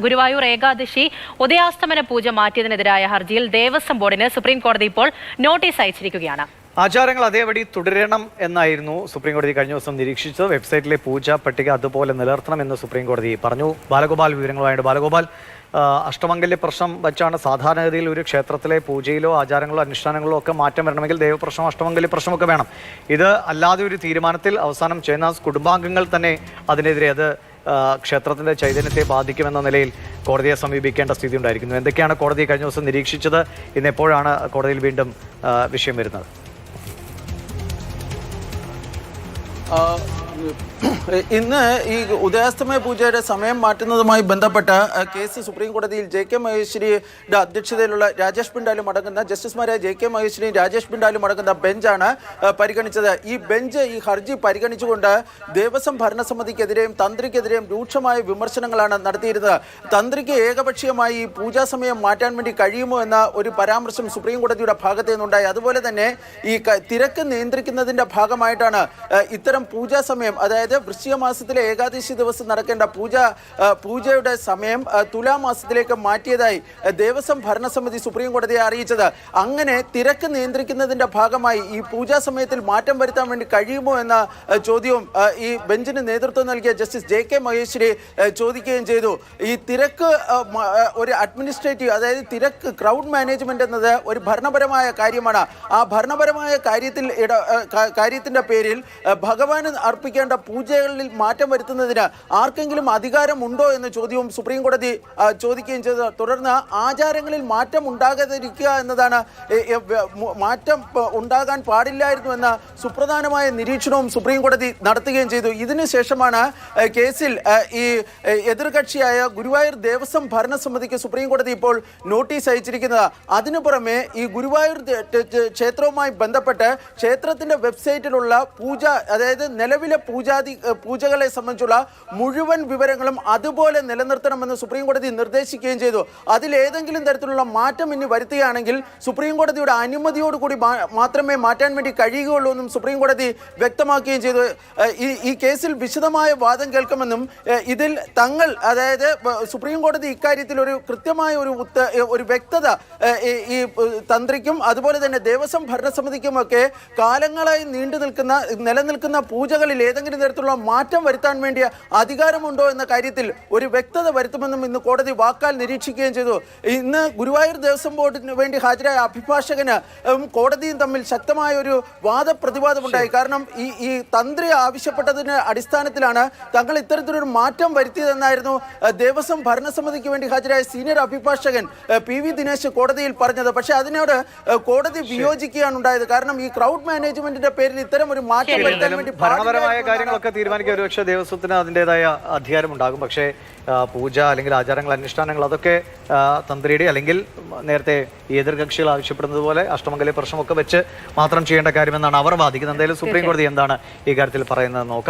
ഗുരുവായൂർ ഏകാദശി ഉദയാസ്തമന പൂജ മാറ്റിയതിനെതിരായ ഹർജിയിൽ ദേവസ്വം ബോർഡിന് സുപ്രീം കോടതി ഇപ്പോൾ നോട്ടീസ് അയച്ചിരിക്കുകയാണ്. ആചാരങ്ങൾ അതേപടി തുടരണം എന്നായിരുന്നു സുപ്രീം കോടതി കഴിഞ്ഞ ദിവസം നിരീക്ഷിച്ചത്. വെബ്സൈറ്റിലെ പൂജാ പട്ടിക അതുപോലെ നിലനിർത്തണമെന്ന് സുപ്രീം കോടതി പറഞ്ഞു. ബാലഗോപാൽ വിവരങ്ങളുമായിട്ട്. ബാലഗോപാൽ, അഷ്ടമംഗല്യ പ്രശ്നം വച്ചാണ് സാധാരണഗതിയിൽ ഒരു ക്ഷേത്രത്തിലെ പൂജയിലോ ആചാരങ്ങളോ അനുഷ്ഠാനങ്ങളോ ഒക്കെ മാറ്റം വരണമെങ്കിൽ ദേവപ്രശ്നം അഷ്ടമംഗല്യ പ്രശ്നമൊക്കെ വേണം. ഇത് അല്ലാതെ ഒരു തീരുമാനത്തിൽ അവസാനം ചെയ്യുന്ന കുടുംബാംഗങ്ങൾ തന്നെ അതിനെതിരെ അത് ക്ഷേത്രത്തിന്റെ ചൈതന്യത്തെ ബാധിക്കുമെന്ന നിലയിൽ കോടതിയെ സമീപിക്കേണ്ട സ്ഥിതി ഉണ്ടായിരിക്കുന്നു. എന്തൊക്കെയാണ് കോടതി കഴിഞ്ഞ ദിവസം നിരീക്ഷിച്ചത്? ഇന്ന് എപ്പോഴാണ് കോടതിയിൽ വീണ്ടും വിഷയം വരുന്നത്? ഇന്ന് ഈ ഉദയാസ്തമയ പൂജയുടെ സമയം മാറ്റുന്നതുമായി ബന്ധപ്പെട്ട കേസ് സുപ്രീം കോടതിയിൽ JK മഹേശ്വരിയുടെ അധ്യക്ഷതയിലുള്ള രാജേഷ് പിണ്ടാലും അടങ്ങുന്ന ജസ്റ്റിസുമാരായ JK മഹേശ്വരിയും രാജേഷ് പിണ്ടാലും അടങ്ങുന്ന ബെഞ്ചാണ് പരിഗണിച്ചത്. ഈ ബെഞ്ച് ഈ ഹർജി പരിഗണിച്ചുകൊണ്ട് ദേവസ്വം ഭരണസമിതിക്കെതിരെയും തന്ത്രിക്കെതിരെയും രൂക്ഷമായ വിമർശനങ്ങളാണ് നടത്തിയിരുന്നത്. തന്ത്രിക്ക് ഏകപക്ഷീയമായി ഈ പൂജാ സമയം മാറ്റാൻ വേണ്ടി കഴിയുമോ എന്ന ഒരു പരാമർശം സുപ്രീം കോടതിയുടെ ഭാഗത്തു നിന്നുണ്ടായി. അതുപോലെ തന്നെ ഈ തിരക്ക് നിയന്ത്രിക്കുന്നതിൻ്റെ ഭാഗമായിട്ടാണ് ഇത്തരം പൂജാ സമയം, അതായത് വൃശ്ചിക മാസത്തിലെ ഏകാദശി ദിവസം നടക്കേണ്ട പൂജയുടെ സമയം തുലാമാസത്തിലേക്ക് മാറ്റിയതായി ദേവസ്വം ഭരണസമിതി സുപ്രീം കോടതിയെ അറിയിച്ചത്. അങ്ങനെ തിരക്ക് നിയന്ത്രിക്കുന്നതിന്റെ ഭാഗമായി ഈ പൂജാ സമയത്തിൽ മാറ്റം വരുത്താൻ വേണ്ടി കഴിയുമോ എന്ന ചോദ്യവും ഈ ബെഞ്ചിന് നേതൃത്വം നൽകിയ ജസ്റ്റിസ് JK മഹേശ്വരി ചോദിക്കുകയും ചെയ്തു. ഈ തിരക്ക് ഒരു അഡ്മിനിസ്ട്രേറ്റീവ്, അതായത് തിരക്ക് ക്രൗഡ് മാനേജ്മെന്റ് എന്നത് ഒരു ഭരണപരമായ കാര്യമാണ്. ആ ഭരണപരമായ കാര്യത്തിന്റെ പേരിൽ ഭഗവാന് അർപ്പിക്കേണ്ട പൂജകളിൽ മാറ്റം വരുത്തുന്നതിന് ആർക്കെങ്കിലും അധികാരമുണ്ടോ എന്ന ചോദ്യവും സുപ്രീം കോടതി ചോദിക്കുകയും ചെയ്തു. തുടർന്ന് ആചാരങ്ങളിൽ മാറ്റം ഉണ്ടാകാതിരിക്കുക എന്നതാണ്, മാറ്റം ഉണ്ടാകാൻ പാടില്ലായിരുന്നു എന്ന സുപ്രധാനമായ നിരീക്ഷണവും സുപ്രീം കോടതി നടത്തുകയും ചെയ്തു. ഇതിനുശേഷമാണ് കേസിൽ ഈ എതിർകക്ഷിയായ ഗുരുവായൂർ ദേവസ്വം ഭരണസമിതിക്ക് സുപ്രീം കോടതി ഇപ്പോൾ നോട്ടീസ് അയച്ചിരിക്കുന്നത്. അതിനു പുറമെ ഈ ഗുരുവായൂർ ക്ഷേത്രവുമായി ബന്ധപ്പെട്ട് ക്ഷേത്രത്തിന്റെ വെബ്സൈറ്റിലുള്ള പൂജ, അതായത് നിലവിലെ പൂജകളെ സംബന്ധിച്ചുള്ള മുഴുവൻ വിവരങ്ങളും അതുപോലെ നിലനിർത്തണമെന്ന് സുപ്രീം കോടതി നിർദ്ദേശിക്കുകയും ചെയ്തു. അതിലേതെങ്കിലും തരത്തിലുള്ള മാറ്റം ഇനി വരുത്തുകയാണെങ്കിൽ സുപ്രീം കോടതിയുടെ അനുമതിയോടുകൂടി മാത്രമേ മാറ്റാൻ വേണ്ടി കഴിയുകയുള്ളൂ എന്നും സുപ്രീം കോടതി വ്യക്തമാക്കുകയും ചെയ്തു. ഈ കേസിൽ വിശദമായ വാദം കേൾക്കുമെന്നും ഇതിൽ തങ്ങൾ, അതായത് സുപ്രീം കോടതി ഇക്കാര്യത്തിൽ ഒരു കൃത്യമായ ഒരു വ്യക്തത ഈ തന്ത്രിക്കും അതുപോലെ തന്നെ ദേവസ്വം ഭരണസമിതിക്കുമൊക്കെ കാലങ്ങളായി നിലനിൽക്കുന്ന പൂജകളിൽ ഏതെങ്കിലും തരത്തിലുള്ള മാറ്റം വരുത്താൻ വേണ്ടിയ അധികാരമുണ്ടോ എന്ന കാര്യത്തിൽ ഒരു വ്യക്തത വരുത്തുമെന്നും ഇന്ന് കോടതി വാക്കാൽ നിരീക്ഷിക്കുകയും ചെയ്തു. ഇന്ന് ഗുരുവായൂർ ദേവസ്വം ബോർഡിന് വേണ്ടി ഹാജരായ അഭിഭാഷകന് കോടതിയും തമ്മിൽ ശക്തമായ ഒരു വാദപ്രതിവാദമുണ്ടായി. കാരണം ഈ തന്ത്രി ആവശ്യപ്പെട്ടതിന്റെ അടിസ്ഥാനത്തിലാണ് തങ്ങൾ ഇത്തരത്തിലൊരു മാറ്റം വരുത്തിയതെന്നായിരുന്നു ദേവസ്വം ഭരണസമിതിക്ക് വേണ്ടി ഹാജരായ സീനിയർ അഭിഭാഷകൻ PV ദിനേശ് കോടതിയിൽ പറഞ്ഞത്. പക്ഷേ അതിനോട് കോടതി വിയോജിക്കുകയാണ് ഉണ്ടായത്. കാരണം ഈ ക്രൗഡ് മാനേജ്മെന്റിന്റെ പേരിൽ ഇത്തരം ഒരു മാറ്റം വരുത്താൻ വേണ്ടി ഭരണപരമായ കാര്യങ്ങളൊക്കെ തീരുമാനിക്കാൻ ഒരുപക്ഷെ ദേവസ്വത്തിന് അതിൻ്റെതായ അധികാരമുണ്ടാകും. പക്ഷേ പൂജ അല്ലെങ്കിൽ ആചാരങ്ങൾ അനുഷ്ഠാനങ്ങൾ അതൊക്കെ തന്ത്രിയുടെ അല്ലെങ്കിൽ നേരത്തെ എതിർകക്ഷികൾ ആവശ്യപ്പെടുന്നത് പോലെ അഷ്ടമംഗല്യ പ്രശ്നമൊക്കെ വെച്ച് മാത്രം ചെയ്യേണ്ട കാര്യമെന്നാണ് അവർ വാദിക്കുന്നത്. എന്തായാലും സുപ്രീം കോടതി എന്താണ് ഈ കാര്യത്തിൽ പറയുന്നത് നോക്കാം.